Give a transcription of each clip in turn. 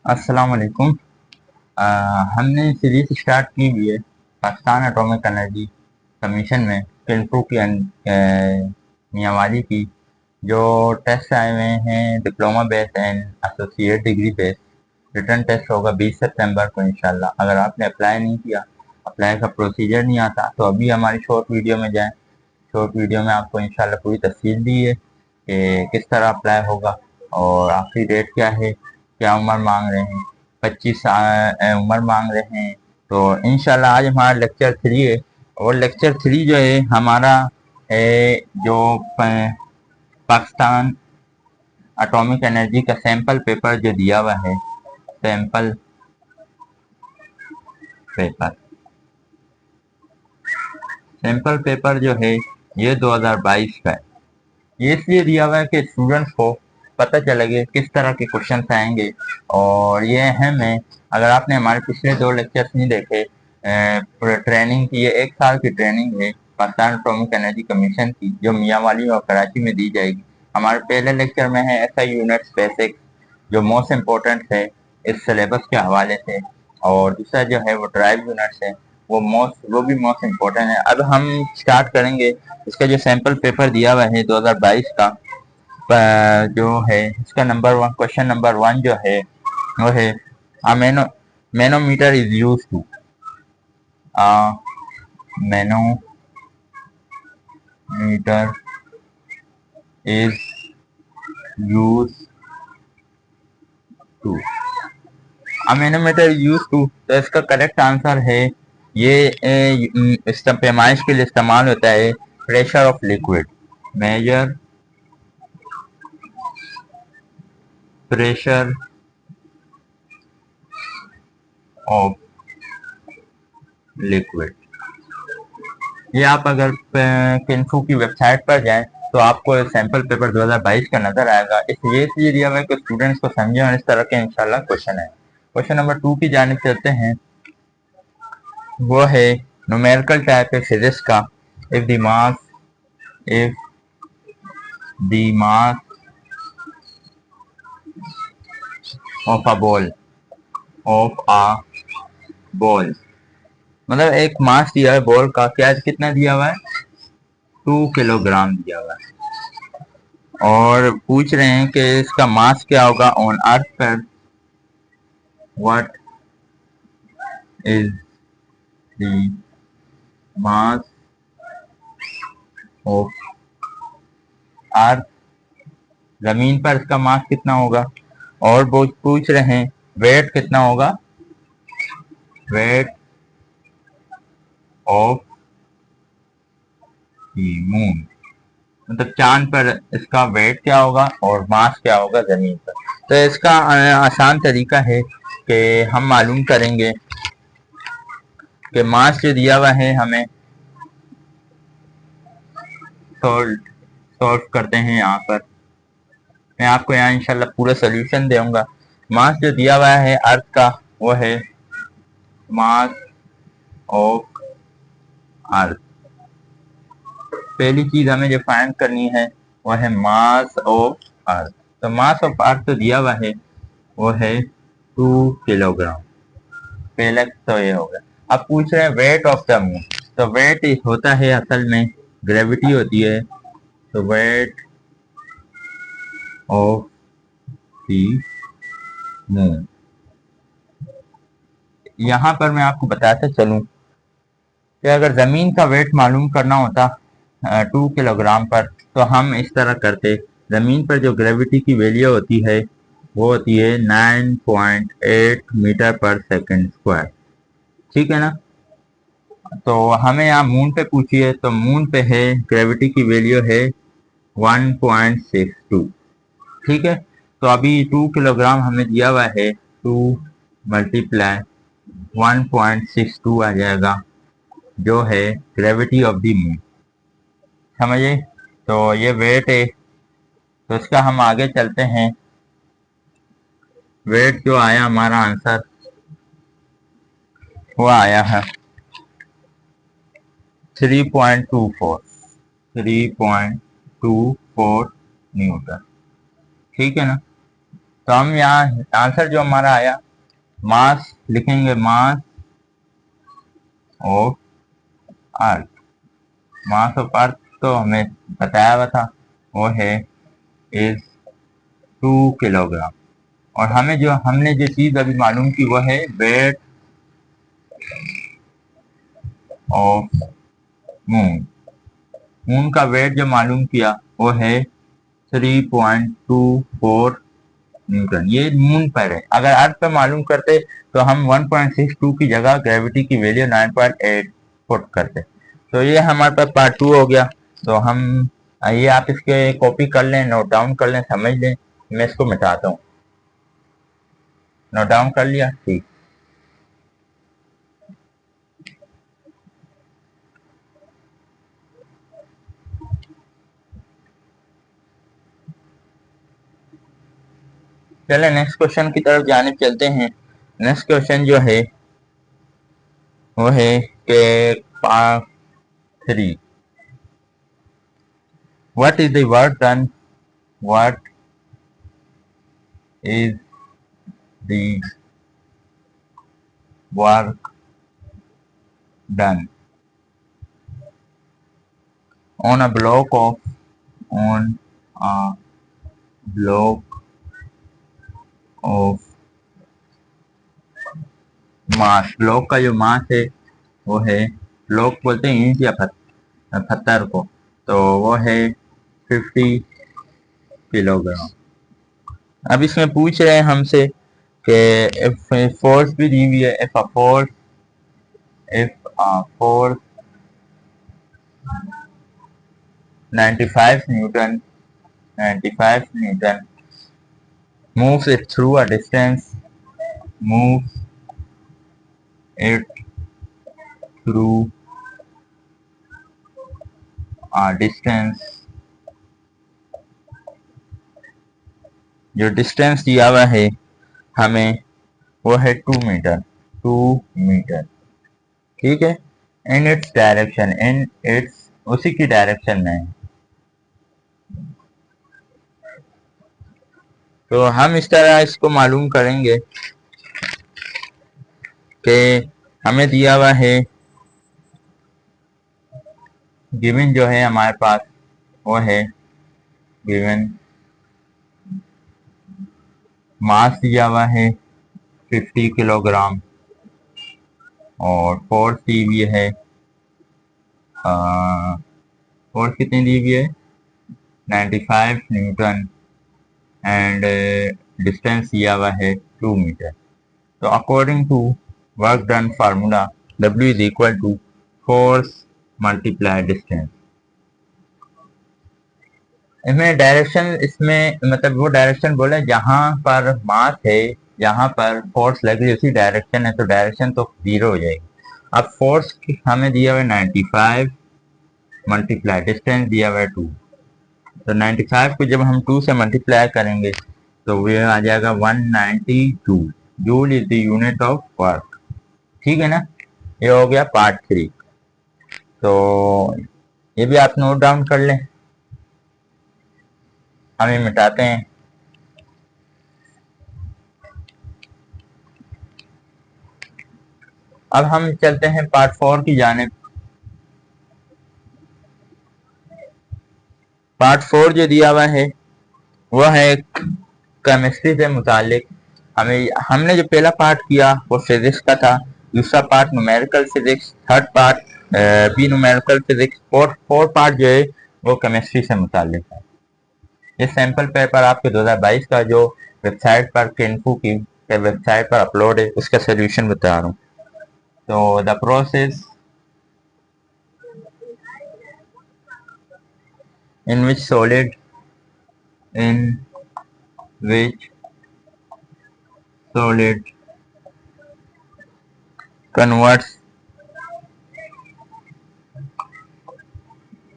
अस्सलाम वालेकुम। हमने सीरीज स्टार्ट की हुई है पाकिस्तान एटॉमिक एनर्जी कमीशन में किन्फू की मियांवाली की जो टेस्ट आए हुए हैं diploma base and associate degree base. Return test होगा 20 सितंबर को इंशाल्लाह। अगर आपने अप्लाई नहीं किया, अप्लाई का प्रोसीजर नहीं आता, तो अभी हमारी शॉर्ट वीडियो में जाएं। शॉर्ट वीडियो में आपको इंशाल्लाह पूरी तफसील दी है कि किस तरह अप्लाई होगा और आखिरी डेट क्या है, क्या उम्र मांग रहे हैं। 25 उम्र मांग रहे हैं। तो इंशाल्लाह आज हमारा लेक्चर 3 है और लेक्चर 3 जो है हमारा है जो पाकिस्तान एटॉमिक एनर्जी का सैंपल पेपर जो दिया हुआ है। सैंपल पेपर सैंपल पेपर जो है ये 2022 का है। ये इसलिए दिया हुआ है कि स्टूडेंट्स को पता चलेगा किस तरह के क्वेश्चन आएंगे और ये अहम है। अगर आपने हमारे पिछले 2 लेक्चर्स नहीं देखे, ट्रेनिंग की, ये 1 साल की ट्रेनिंग है पाकिस्तान एटॉमिक एनर्जी कमीशन की जो मियांवाली और कराची में दी जाएगी। हमारे पहले लेक्चर में है एसआई यूनिट्स बेसिक्स जो मोस्ट इम्पोर्टेंट है इस सिलेबस के हवाले से, और दूसरा जो है वो ड्राइव यूनिट्स है, वो भी मोस्ट इम्पोर्टेंट है। अब हम स्टार्ट करेंगे। इसका जो सैंपल पेपर दिया हुआ है 2022 का जो है इसका क्वेश्चन नंबर 1 जो है वो है a manometer is use to a manometer is use to a manometer use to. तो इसका करेक्ट आंसर है ये इस पैमाइश के लिए इस्तेमाल होता है pressure of liquid. Major pressure of liquid. ये आप अगर किन्फू की वेबसाइट पर जाएं तो आपको सैंपल पेपर 2022 का नजर आएगा। इसलिए दिया हुआ है कि स्टूडेंट्स को समझें और इस तरह के इंशाल्लाह क्वेश्चन है। क्वेश्चन नंबर 2 की जानिब चलते हैं। वो है न्यूमेरिकल टाइप है फिजिक्स का। If the mass if the mass of a ball of a ball, मतलब एक मास दिया है बॉल का, क्या कितना दिया हुआ है 2 किलोग्राम दिया हुआ है, और पूछ रहे हैं कि इसका मास क्या होगा ऑन अर्थ पर। What is the mass of earth, जमीन पर इसका मास कितना होगा। और वो पूछ रहे हैं वेट कितना होगा, वेट ऑफ द मून, मतलब चांद पर इसका वेट क्या होगा और मास क्या होगा जमीन पर। तो इसका आसान तरीका है कि हम मालूम करेंगे कि मास जो दिया हुआ है हमें, सॉल्व सॉल्व करते हैं यहाँ पर। मैं आपको यहाँ इंशाल्लाह पूरा सोल्यूशन दूंगा। मास जो दिया हुआ है अर्थ का वो है मास ऑफ अर्थ। पहली चीज हमें जो फाइंड करनी है वो है मास ऑफ अर्थ। तो मास ऑफ अर्थ तो दिया हुआ है वो है 2 किलोग्राम। पहले तो ये हो गया। अब पूछ रहे हैं वेट ऑफ द मून। तो वेट होता है असल में ग्रेविटी होती है। तो वेट ऑफ द मून, यहाँ पर मैं आपको बताते चलूं कि अगर जमीन का वेट मालूम करना होता 2 किलोग्राम पर, तो हम इस तरह करते। जमीन पर जो ग्रेविटी की वैल्यू होती है वो होती है 9.8 मीटर पर सेकंड स्क्वायर। ठीक है ना। तो हमें यहाँ मून पे पूछिए, तो मून पे है ग्रेविटी की वैल्यू है 1.62। ठीक है। तो अभी 2 किलोग्राम हमें दिया हुआ है, 2 मल्टीप्लाई 1.62 आ जाएगा जो है ग्रेविटी ऑफ द मून। समझे। तो ये वेट है। तो इसका हम आगे चलते हैं। वेट जो आया हमारा आंसर वो आया है 3.24 न्यूटन। ठीक है ना। तो हम यहाँ आंसर जो हमारा आया, मास लिखेंगे, mass of earth. Mass of earth तो हमें बताया हुआ था, वो है इज 2 किलोग्राम। और हमने जो चीज अभी मालूम की वो है वेट ऑफ मून। मून का वेट जो मालूम किया वो है 3.24 न्यूटन। ये मून पर है। अगर अर्थ पर मालूम करते तो हम 1.62 की जगह ग्रेविटी की वैल्यू 9.8 पुट करते। तो ये हमारे पास पार्ट 2 हो गया। तो हम ये आप इसके कॉपी कर लें, नोट डाउन कर लें, समझ लें। मैं इसको मिटाता हूँ। नोट डाउन कर लिया? ठीक। चले नेक्स्ट क्वेश्चन की तरफ जाने चलते हैं। नेक्स्ट क्वेश्चन जो है वो है कि part 3, what is the work done, what is the work done on a block of on a block of mass. Block का जो मास है वो है, ब्लॉक बोलते हैं ईंट या पत्थर को, तो वो है 50 किलोग्राम। अब इसमें पूछ रहे हैं हमसे कि फोर्स भी दी हुई है। If force 95 Newton moves it through a distance, moves it through a distance, जो डिस्टेंस दिया हुआ है हमें वो है 2 मीटर। ठीक है। In its direction, in its उसी की डायरेक्शन में है। तो हम इस तरह इसको मालूम करेंगे कि हमें दिया हुआ है, गिवन जो है हमारे पास वो है गिवन मास दिया हुआ है 50 किलोग्राम और फोर्स दी हुई है, फोर्स कितनी दी हुई है 95 न्यूटन एंड डिस्टेंस दिया हुआ है 2 मीटर। तो according to work done formula W is equal to force multiply distance. इसमें डायरेक्शन, इसमें मतलब वो डायरेक्शन बोले जहां पर मास है, जहां पर फोर्स लगी उसी डायरेक्शन है, तो डायरेक्शन तो 0 हो जाएगी। अब फोर्स हमें दिया हुआ है 95 मल्टीप्लाई डिस्टेंस दिया हुआ है 2। तो 95 को जब हम 2 से मल्टीप्लाई करेंगे तो वो आ जाएगा 192 joule is the unit of work. ठीक है ना। ये हो गया पार्ट 3। तो ये भी आप नोट डाउन कर लें। हम ये मिटाते हैं। अब हम चलते हैं पार्ट 4 की जानिब। पार्ट 4 जो दिया हुआ है वो है केमिस्ट्री से मुतालिक। हमने जो पहला पार्ट किया वो फिजिक्स का था, दूसरा part numerical physics, third part भी न्यूमेरिकल फिजिक्स, फोर्थ पार्ट जो है वो केमिस्ट्री से मुतालिक है। ये सैंपल पेपर आपके 2022 का जो वेबसाइट पर किन्फू की वेबसाइट पर अपलोड है उसका सोल्यूशन बता रहा हूँ। तो the process in which solid in which solid converts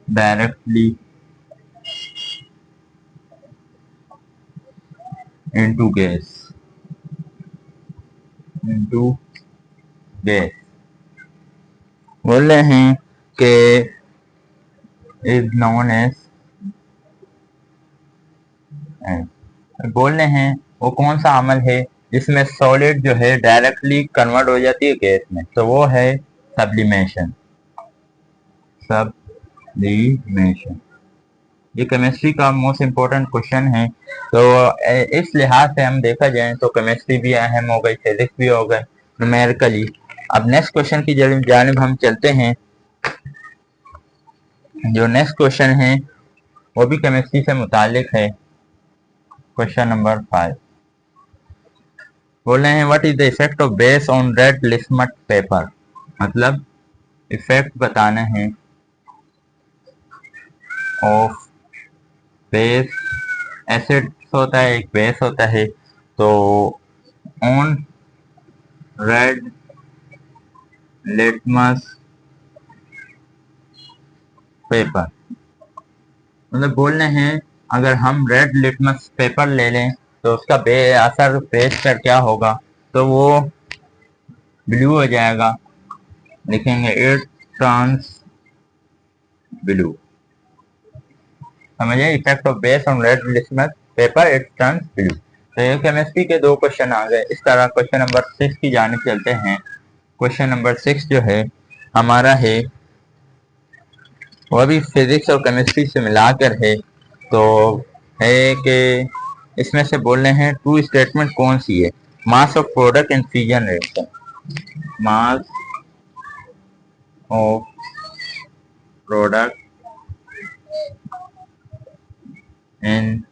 directly into gas, बोल रहे हैं कि is known as बोल रहे हैं वो कौन सा अमल है जिसमें सॉलिड जो है डायरेक्टली कन्वर्ट हो जाती है गैस में, तो वो है सब्लिमेशन। सब्लिमेशन ये केमिस्ट्री का मोस्ट इम्पोर्टेंट क्वेश्चन है। तो इस लिहाज से हम देखा जाए तो केमिस्ट्री भी अहम हो गई, फिजिक्स भी हो गई न्यूमेरिकली। अब नेक्स्ट क्वेश्चन की जानिब हम चलते हैं। जो नेक्स्ट क्वेश्चन है वो भी केमिस्ट्री से मुतालिक है। क्वेश्चन नंबर 5 बोल रहे हैं what is the effect of base on red litmus paper. मतलब इफेक्ट बताना है ऑफ बेस, एसिड होता है एक बेस होता है, तो ऑन रेड लिटमस पेपर। मतलब बोल रहे हैं अगर हम रेड लिटमस पेपर ले लें तो उसका असर बेस पर क्या होगा, तो वो ब्लू हो जाएगा। लिखेंगे इट टर्न्स ब्लू। समझिए, effect of base on red litmus paper it turns blue. तो ये केमिस्ट्री के दो क्वेश्चन आ गए। इस तरह क्वेश्चन नंबर 6 की जानिब चलते हैं। क्वेश्चन नंबर 6 जो है हमारा है वो भी फिजिक्स और केमिस्ट्री से मिलाकर है। तो है कि इसमें से बोल रहे हैं टू स्टेटमेंट कौन सी है। Mass of product in fusion reaction, mass of product in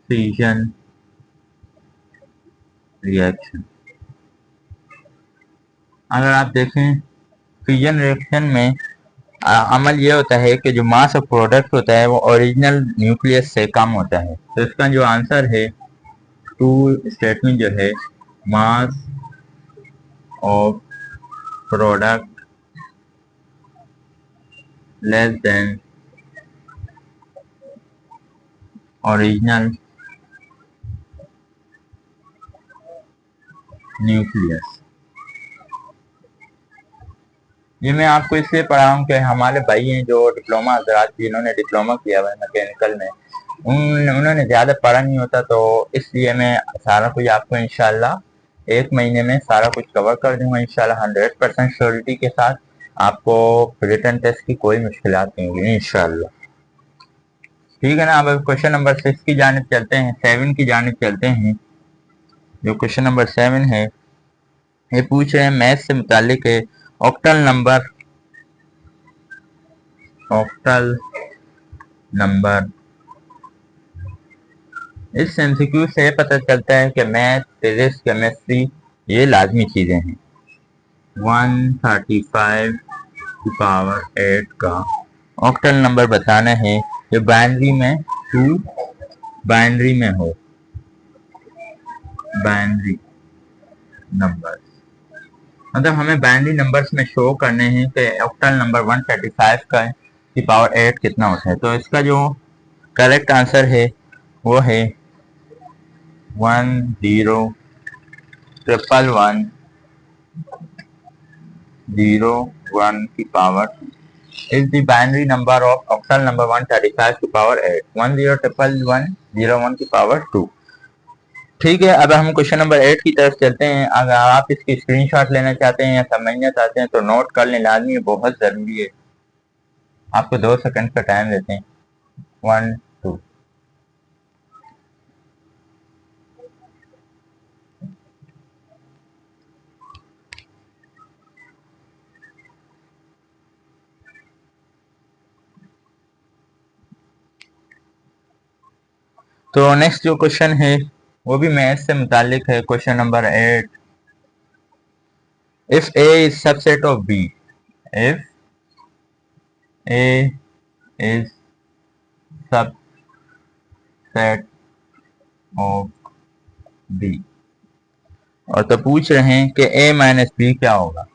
fusion reaction. अगर आप देखें फ्यूजन रिएक्शन में अमल ये होता है कि जो मास ऑफ प्रोडक्ट होता है वो ओरिजिनल न्यूक्लियस से कम होता है। तो इसका जो आंसर है टू स्टेटमेंट जो है mass of product less than original nucleus. ये मैं आपको इसलिए पढ़ा हूँ कि हमारे भाई हैं जो डिप्लोमा हजरात जिन्होंने डिप्लोमा किया हुआ है मैकेनिकल में, उन्होंने ज़्यादा पढ़ा नहीं होता, तो इसलिए मैं सारा कुछ आपको इंशाल्लाह 1 महीने में सारा कुछ कवर कर दूंगा इंशाल्लाह 100% श्योरिटी के साथ। आपको रिटन टेस्ट की कोई मुश्किलात नहीं होगी इंशाल्लाह। ठीक है ना। अब क्वेश्चन नंबर 6 की जानिब चलते हैं, 7 की जानिब चलते हैं। जो क्वेश्चन नंबर 7 है ये पूछ रहे हैं मैथ से मुतालिक है ऑक्टल नंबर, ऑक्टल नंबर। इस एमसीक्यू से पता चलता है कि मैथ फिजिक्स केमिस्ट्री ये लाजमी चीजें हैं। 135 की पावर 8 का ऑक्टल नंबर बताना है जो बाइनरी में 2 बाइनरी में हो, बाइनरी नंबर। मतलब हमें बाइनरी नंबर्स में शो करने हैं कि ऑक्टल नंबर 135 का की पावर 8 कितना होता है। तो इसका जो करेक्ट आंसर है वो है 101101 की power is the binary number of octal number 135 की पावर 8, 101101 की पावर 2। ठीक है, अब हम क्वेश्चन नंबर 8 की तरफ चलते हैं। अगर आप इसकी स्क्रीनशॉट लेना चाहते हैं या समझना चाहते हैं तो नोट कर लें, लाजमी बहुत जरूरी है। आपको 2 सेकंड का टाइम देते हैं। 1 2। तो नेक्स्ट जो क्वेश्चन है वो भी मैथ से मुतालिक है। Question number 8, if A is subset of B, if A is subset of B, और तो पूछ रहे हैं कि ए माइनस बी क्या होगा।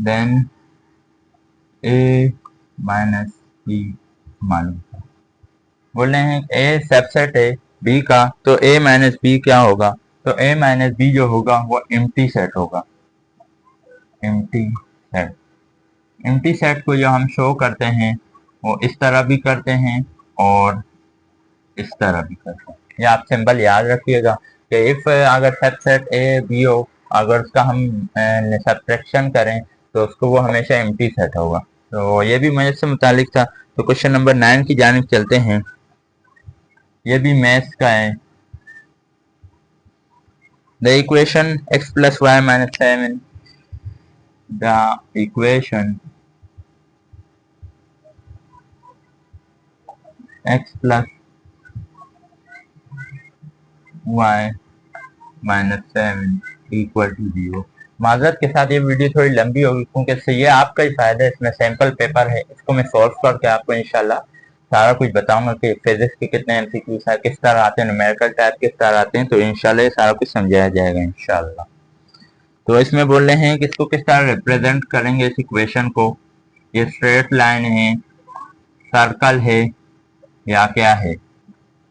देन ए माइनस बी मालूम था। बोल रहे हैं ए सबसेट है बी का, तो ए माइनस बी क्या होगा। तो ए माइनस बी जो होगा वो एम्प्टी सेट होगा। एम्प्टी सेट, एम्प्टी सेट को जो हम शो करते हैं वो इस तरह भी करते हैं और इस तरह भी करते हैं। ये आप सिंबल याद रखिएगा कि इफ अगर सबसेट ए बी हो, अगर उसका हम सब्ट्रैक्शन करें तो उसको वो हमेशा एम्प्टी सेट होगा। तो ये भी मैथ से मुतालिक था। तो क्वेश्चन नंबर 9 की जानिब चलते हैं। ये भी मैथ्स का है। The equation x plus y minus 7, the equation x plus y minus 7 equal to 0। माजरत के साथ ये वीडियो थोड़ी लंबी होगी क्योंकि इससे ये आपका ही फायदा है, इसमें सैंपल पेपर है, इसको मैं सॉल्व करके आपको इंशाल्लाह सारा कुछ बताऊंगा कि फिजिक्स के कितने एमसीक्यूज है, किस तरह आते हैं, न्यूमेरिकल टाइप किस तरह आते हैं। तो इंशाल्लाह ये सारा कुछ समझाया जाएगा इंशाल्लाह। तो इसमें बोल रहे हैं कि इसको किस तरह रिप्रेजेंट करेंगे इस इक्वेशन को। ये स्ट्रेट लाइन है, सर्कल है, या क्या है।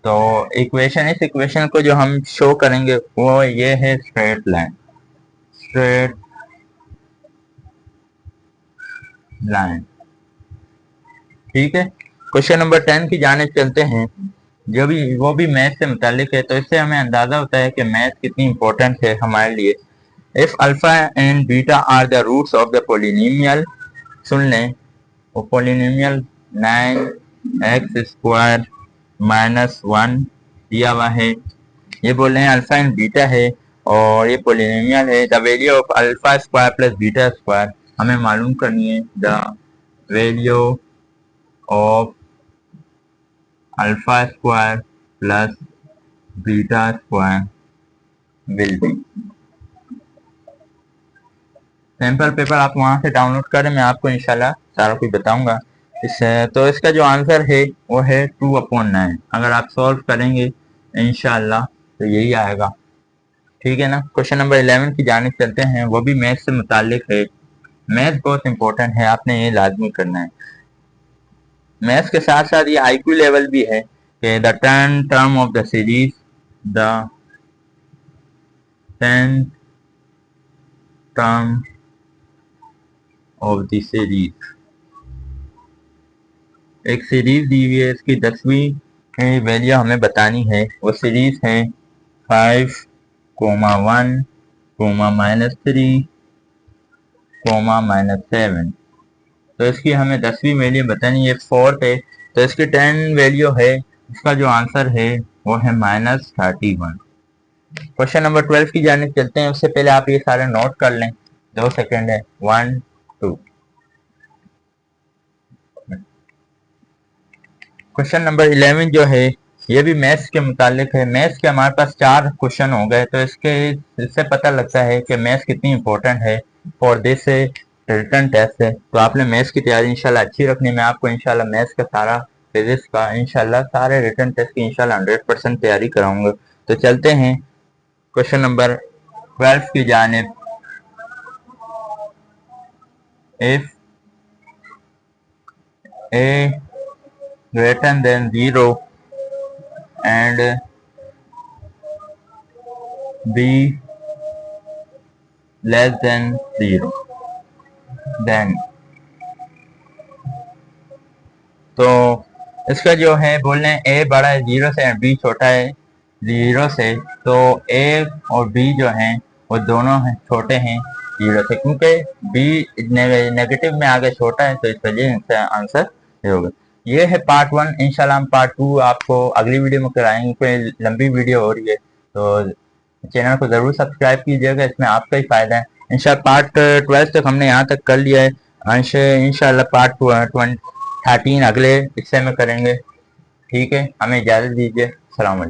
तो इस इक्वेशन को जो हम शो करेंगे वो ये है स्ट्रेट लाइन, स्ट्रेट लाइन। ठीक है। क्वेश्चन नंबर 10 की जाने चलते हैं। जो भी वो भी मैथ से मुतालिक है, तो इससे हमें अंदाजा होता है कि मैथ कितनी इंपॉर्टेंट है हमारे लिए। If alpha and beta are the roots of the polynomial, सुन लें, वो पोलिनोमियल 9x² माइनस 1 दिया हुआ है। ये बोल रहे हैं अल्फा एंड बीटा है और ये पोलिनोमियल है। The value of alpha square plus beta square हमें मालूम करनी है। The value of alpha square plus beta square will be. Sample paper आप वहां से डाउनलोड करें, मैं आपको इंशाल्लाह सारा कुछ बताऊंगा। तो इसका जो आंसर है वो है 2/9। अगर आप सॉल्व करेंगे इंशाल्लाह तो यही आएगा। ठीक है ना। क्वेश्चन नंबर 11 की जानिब चलते हैं। वो भी मैथ से मुतालिक है। मैथ बहुत इंपॉर्टेंट है, आपने ये लाजमी करना है। मैथ्स के साथ साथ ये आईक्यू लेवल भी है कि the 10 term of the series, the 10 term of the series. एक सीरीज दी हुई है, इसकी 10वीं वैल्यू हमें बतानी है। वो सीरीज है 5, 1, -3, -7। तो इसकी हमें 10वीं वैल्यू बतानी है। 4 पे तो इसकी 10 वैल्यू है, इसका जो आंसर है वो है -31। क्वेश्चन नंबर 12 की जानिब चलते हैं। उससे पहले आप ये सारे नोट कर लें, 2 सेकेंड है। 1 2। क्वेश्चन नंबर 11 जो है ये भी मैथ्स के मुतालिक है। मैथ्स के हमारे पास 4 क्वेश्चन हो गए, तो इससे पता लगता है कि मैथ्स कितनी इंपॉर्टेंट है फॉर दिस रिटन टेस्ट है। तो आपने मैथ्स की तैयारी इंशाल्लाह अच्छी रखनी। मैं आपको इंशाल्लाह मैथ्स का सारा, फिजिक्स का इंशाल्लाह सारे रिटन टेस्ट की इंशाल्लाह 100% तैयारी कराऊंगा। तो चलते हैं क्वेश्चन नंबर 12 की जानिब। If A greater than 0 and b less than 0, then तो इसका जो है बोल रहे हैं ए बड़ा है 0 से, बी छोटा है 0 से। तो ए और बी जो हैं वो दोनों हैं छोटे हैं 0 से, क्योंकि बी नेगेटिव में आगे छोटा है, तो इस वजह से आंसर ये होगा। ये है पार्ट 1। इंशाल्लाह हम पार्ट 2 आपको अगली वीडियो में कराएंगे, क्योंकि लंबी वीडियो हो रही है। तो चैनल को जरूर सब्सक्राइब कीजिएगा, इसमें आपका ही फायदा है। इंशाल्लाह पार्ट 12 तक हमने यहाँ तक कर लिया है। इंशाल्लाह पार्ट 13 अगले हिस्से में करेंगे। ठीक है, हमें इजाज़त दीजिए। अस्सलाम वालेकुम।